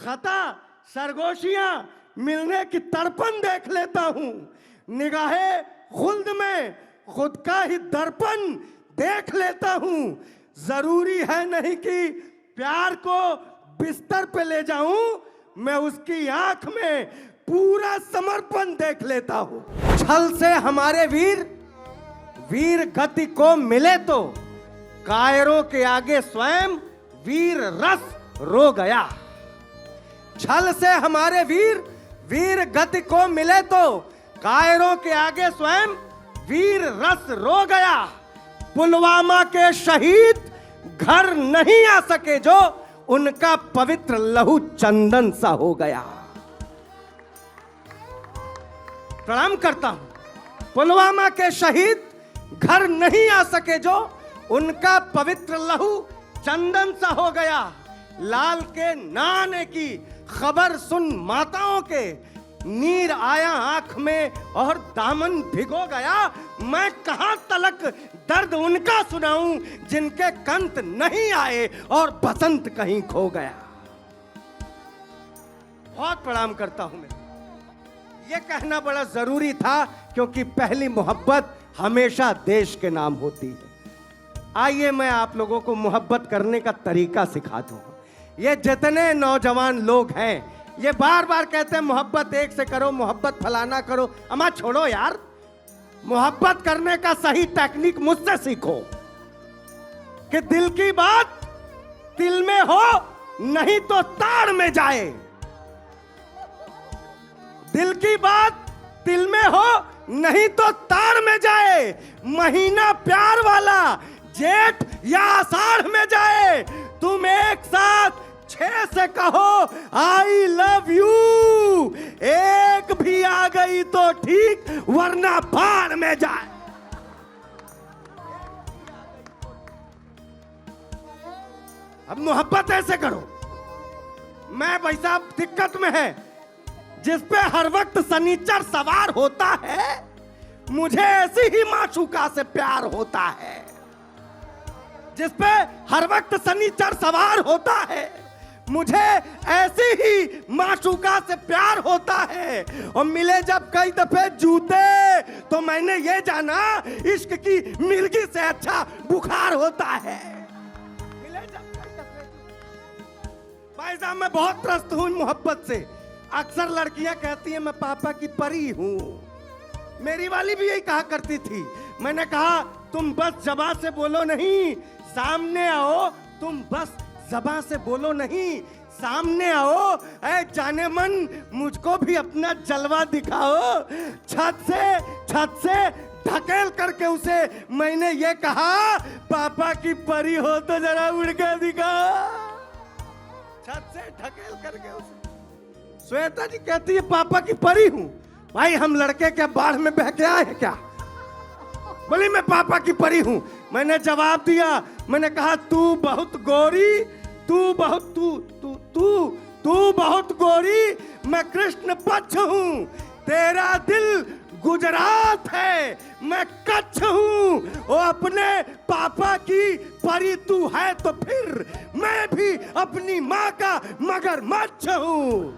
खता सरगोशियां मिलने की तड़पन देख लेता हूं, निगाहे खुल्द में खुद का ही दर्पण देख लेता हूं। जरूरी है नहीं कि प्यार को बिस्तर पे ले जाऊं, मैं उसकी आंख में पूरा समर्पण देख लेता हूं। छल से हमारे वीर वीर गति को मिले तो कायरों के आगे स्वयं वीर रस रो गया। छल से हमारे वीर वीर गति को मिले तो कायरों के आगे स्वयं वीर रस रो गया। पुलवामा के शहीद घर नहीं आ सके जो उनका पवित्र लहू चंदन सा हो गया। प्रणाम करता हूं। पुलवामा के शहीद घर नहीं आ सके जो उनका पवित्र लहू चंदन सा हो गया। लाल के ना आने की खबर सुन माताओं के नीर आया आंख में और दामन भिगो गया। मैं कहां तलक दर्द उनका सुनाऊं जिनके कंत नहीं आए और बसंत कहीं खो गया। बहुत प्रणाम करता हूं मैं। ये कहना बड़ा जरूरी था क्योंकि पहली मोहब्बत हमेशा देश के नाम होती है। आइए मैं आप लोगों को मोहब्बत करने का तरीका सिखा दूं। ये जितने नौजवान लोग हैं ये बार बार कहते हैं मोहब्बत एक से करो, मोहब्बत फलाना करो। अम्मा छोड़ो यार, मोहब्बत करने का सही टेक्निक मुझसे सीखो कि दिल की बात दिल में हो नहीं तो ताड़ में जाए। दिल की बात दिल में हो नहीं तो ताड़ में जाए। महीना प्यार वाला जेठ या आषाढ़ में जाए। तुम एक साथ 6 से कहो आई लव यू। एक भी आ गई तो ठीक वरना भाड़ में जाए। अब मोहब्बत ऐसे करो। मैं भाई साहब दिक्कत में है जिस पे हर वक्त सनीचर सवार होता है, मुझे ऐसी ही माशूका से प्यार होता है। जिस पे हर वक्त सनीचर सवार होता है, मुझे ऐसी ही माशूका से प्यार होता है। और मिले जब कई दफे जूते तो मैंने ये जाना इश्क की मिर्गी से अच्छा बुखार होता है। मिले जब कई दफे। भाई साहब मैं बहुत त्रस्त हूं मोहब्बत से। अक्सर लड़कियां कहती हैं मैं पापा की परी हूं। मेरी वाली भी यही कहा करती थी। मैंने कहा तुम बस ज़बान से बोलो नहीं, सामने आओ। तुम बस ज़बान से बोलो नहीं, सामने आओ। ऐ जाने मन मुझको भी अपना जलवा दिखाओ। छत से ढकेल करके उसे मैंने ये कहा पापा की परी हो तो जरा उड़ के दिखाओ। छत से ढकेल करके उसे। श्वेता जी कहती है पापा की परी हूं। भाई हम लड़के क्या बाढ़ में बह के आए हैं क्या? बोली मैं पापा की परी हूं। मैंने जवाब दिया, मैंने कहा तू बहुत गोरी, तू बहुत गोरी, मैं कृष्ण पक्ष हूं। तेरा दिल गुजरात है, मैं कच्छ हूं। वो अपने पापा की परी तू है तो फिर मैं भी अपनी माँ का मगरमच्छ हूं।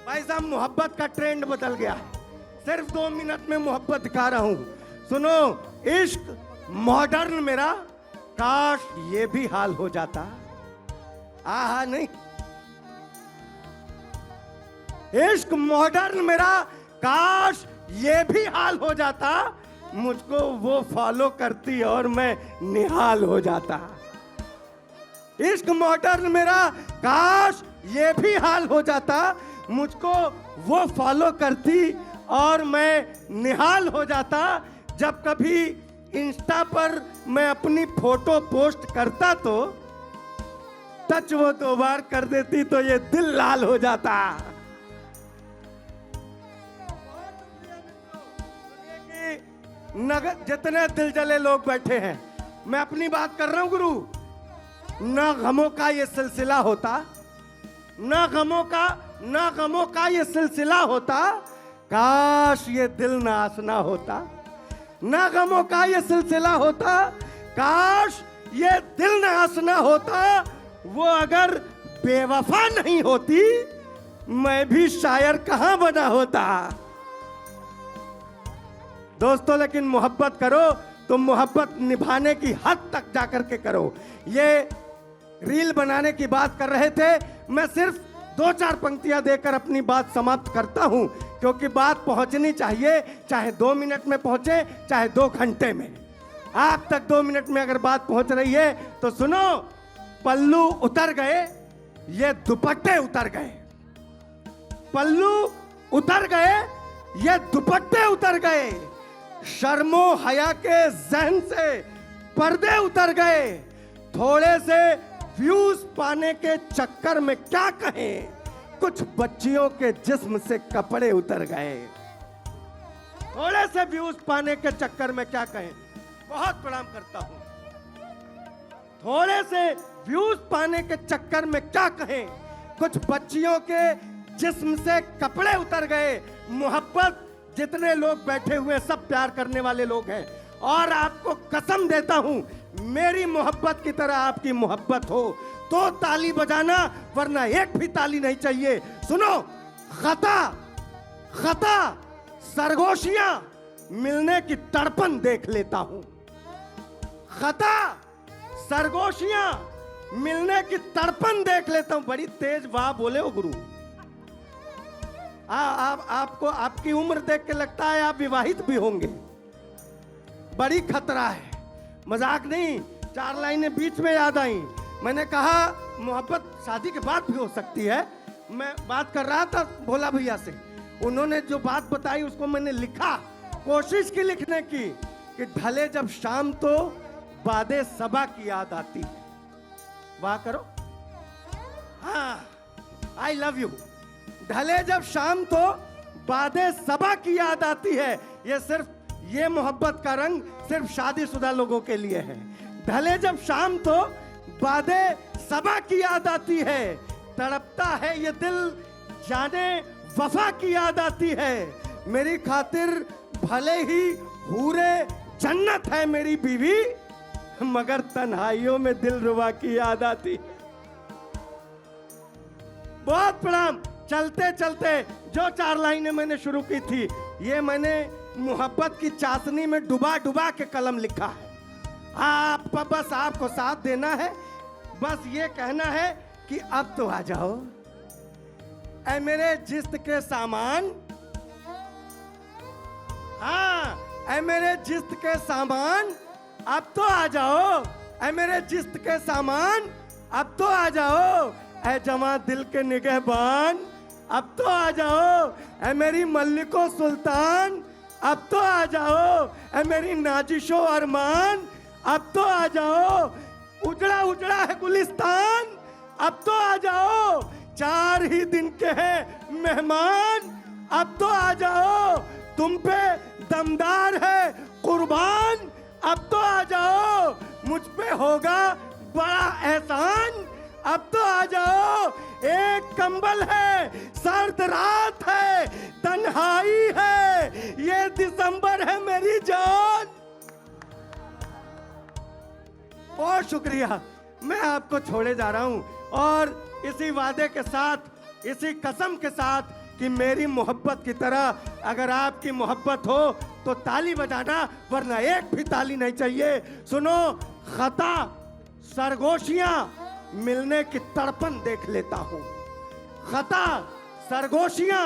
भाई साहब मोहब्बत का ट्रेंड बदल गया है। सिर्फ 2 मिनट में मोहब्बत दिखा रहा हूं। सुनो, इश्क मॉडर्न मेरा काश ये भी हाल हो जाता। आहा नहीं, इश्क मॉडर्न मेरा काश ये भी हाल हो जाता। मुझको वो फॉलो करती और मैं निहाल हो जाता। इश्क मॉडर्न मेरा काश ये भी हाल हो जाता। मुझको वो फॉलो करती और मैं निहाल हो जाता। जब कभी इंस्टा पर मैं अपनी फोटो पोस्ट करता तो टच वो 2 बार कर देती तो ये दिल लाल हो जाता। नगर जितने दिल जले लोग बैठे हैं, मैं अपनी बात कर रहा हूं गुरु। ना गमों का ये सिलसिला होता, ना गमों का ये सिलसिला होता। काश ये दिल नाश ना होता। ना गमों का ये सिलसिला होता, काश ये दिल नाश ना होता, वो अगर बेवफा नहीं होती, मैं भी शायर कहां बना होता। दोस्तों, लेकिन मोहब्बत करो तो मोहब्बत निभाने की हद तक जाकर के करो। ये रील बनाने की बात कर रहे थे, मैं सिर्फ 2-4 पंक्तियां देकर अपनी बात समाप्त करता हूं, क्योंकि बात पहुंचनी चाहिए, चाहे 2 मिनट में पहुंचे चाहे 2 घंटे में। आप तक 2 मिनट में अगर बात पहुंच रही है तो सुनो। पल्लू उतर गए, ये दुपट्टे उतर गए। पल्लू उतर गए, ये दुपट्टे उतर गए। शर्मो हया के जहन से पर्दे उतर गए। थोड़े से व्यूज पाने के चक्कर में क्या कहें, कुछ बच्चियों के जिस्म से कपड़े उतर गए। थोड़े से व्यूज पाने के चक्कर में क्या कहें, बहुत प्रणाम करता हूं। थोड़े से व्यूज पाने के चक्कर में क्या कहें, कुछ बच्चियों के जिस्म से कपड़े उतर गए। मोहब्बत जितने लोग बैठे हुए सब प्यार करने वाले लोग हैं, और आपको कसम देता हूं, मेरी मोहब्बत की तरह आपकी मोहब्बत हो तो ताली बजाना, वरना एक भी ताली नहीं चाहिए। सुनो, खता खता सरगोशियां मिलने की तड़पन देख लेता हूं। खता सरगोशियां मिलने की तड़पन देख लेता हूं। बड़ी तेज वाह बोले हो गुरु। आपको आपकी उम्र देख के लगता है आप विवाहित भी होंगे। बड़ी खतरा है, मजाक नहीं। 4 लाइनें बीच में याद आई। मैंने कहा मोहब्बत शादी के बाद भी हो सकती है। मैं बात कर रहा था भोला भैया से, उन्होंने जो बात बताई उसको मैंने लिखा, कोशिश की लिखने की, कि ढले जब शाम तो बादे सबा की याद आती है। वाह करो, हाँ, आई लव यू। ढले जब शाम तो बादे सबा की याद आती है। ये मोहब्बत का रंग सिर्फ शादीशुदा लोगों के लिए है। ढले जब शाम तो बादे सबा की याद आती है। तड़पता है ये दिल जाने वफा की याद आती है। मेरी खातिर भले ही हूरे जन्नत है मेरी बीवी, मगर तन्हाइयों में दिल रुबा की याद आती है। बहुत प्रणाम। चलते चलते जो 4 लाइनें मैंने शुरू की थी, ये मैंने मोहब्बत की चाशनी में डुबा डुबा के कलम लिखा है। बस आपको साथ देना है, बस ये कहना है कि अब तो आ जाओ ऐ मेरे जिस्म के सामान। हाँ, ऐ मेरे जिस्म के सामान, अब तो आ जाओ। ऐ मेरे जिस्म के सामान, अब तो आ जाओ। ऐ जमा दिल के निगहबान, अब तो आ जाओ। ऐ मेरी मल्लिको सुल्तान, अब तो आ जाओ। ऐ मेरी नाजिशो अरमान, अब तो आ जाओ। उजड़ा उजड़ा है गुलिस्तान, अब तो आ जाओ। 4 ही दिन के हैं मेहमान, अब तो आ जाओ। तुम पे दमदार है कुर्बान, अब तो आ जाओ। मुझ पे होगा बड़ा एहसान, अब तो आ जाओ। एक कंबल है, सर्द रात है, तन्हाई है, ये दिसंबर है मेरी जान। बहुत शुक्रिया। मैं आपको छोड़े जा रहा हूं, और इसी वादे के साथ, इसी कसम के साथ कि मेरी मोहब्बत की तरह अगर आपकी मोहब्बत हो तो ताली बजाना, वरना एक भी ताली नहीं चाहिए। सुनो, खता सरगोशियां मिलने की तड़पन देख लेता हूं। खता सरगोशियां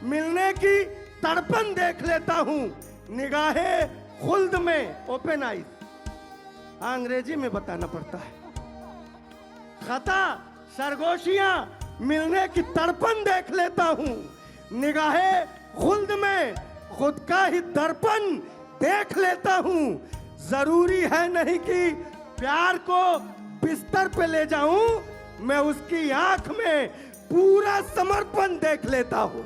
मिलने की तड़पन देख लेता हूं। निगाहे खुल्द में, ओपन आइज, अंग्रेजी में बताना पड़ता है। खता सरगोशियां मिलने की तड़पन देख लेता हूं। निगाहे खुल्द में खुद का ही दर्पण देख लेता हूं। जरूरी है नहीं कि प्यार को बिस्तर पे ले जाऊं, मैं उसकी आंख में पूरा समर्पण देख लेता हूं।